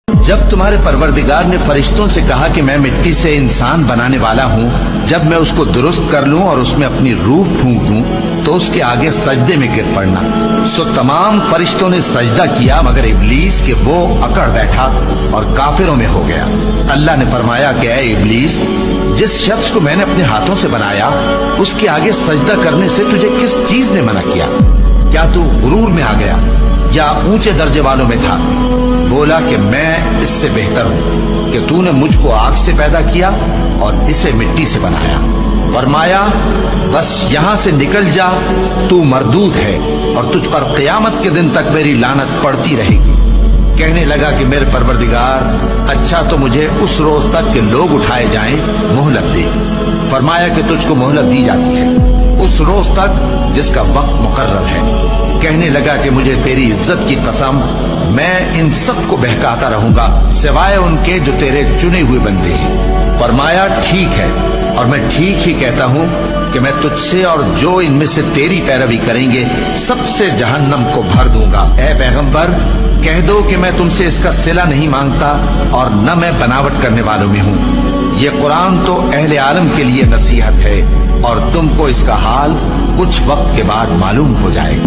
جب تمہارے پروردگار نے فرشتوں سے کہا کہ میں مٹی سے انسان بنانے والا ہوں، جب میں اس کو درست کر لوں اور اس میں اپنی روح پھونک دوں تو اس کے آگے سجدے میں گر پڑنا، سو تمام فرشتوں نے سجدہ کیا مگر ابلیس کہ وہ اکڑ بیٹھا اور کافروں میں ہو گیا۔ اللہ نے فرمایا کہ اے ابلیس، جس شخص کو میں نے اپنے ہاتھوں سے بنایا اس کے آگے سجدہ کرنے سے تجھے کس چیز نے منع کیا؟ کیا تو غرور میں آ گیا یا اونچے درجے والوں میں تھا؟ بولا کہ میں اس سے بہتر ہوں کہ تو نے مجھ کو آگ سے پیدا کیا اور اسے مٹی سے بنایا۔ فرمایا بس یہاں سے نکل جا، تو مردود ہے اور تجھ پر قیامت کے دن تک میری لعنت پڑتی رہے گی۔ کہنے لگا کہ میرے پروردگار، اچھا تو مجھے اس روز تک کہ لوگ اٹھائے جائیں مہلت دے۔ فرمایا کہ تجھ کو مہلت دی جاتی ہے اس روز تک جس کا وقت مقرر ہے۔ کہنے لگا کہ مجھے تیری عزت کی قسم، میں ان سب کو بہکاتا رہوں گا سوائے ان کے جو تیرے چنے ہوئے بندے ہیں۔ فرمایا ٹھیک ہے، اور میں ٹھیک ہی کہتا ہوں کہ میں تجھ سے اور جو ان میں سے تیری پیروی کریں گے سب سے جہنم کو بھر دوں گا۔ اے پیغمبر، کہہ دو کہ میں تم سے اس کا صلہ نہیں مانگتا اور نہ میں بناوٹ کرنے والوں میں ہوں۔ یہ قرآن تو اہل عالم کے لیے نصیحت ہے اور تم کو اس کا حال کچھ وقت کے بعد معلوم ہو جائے۔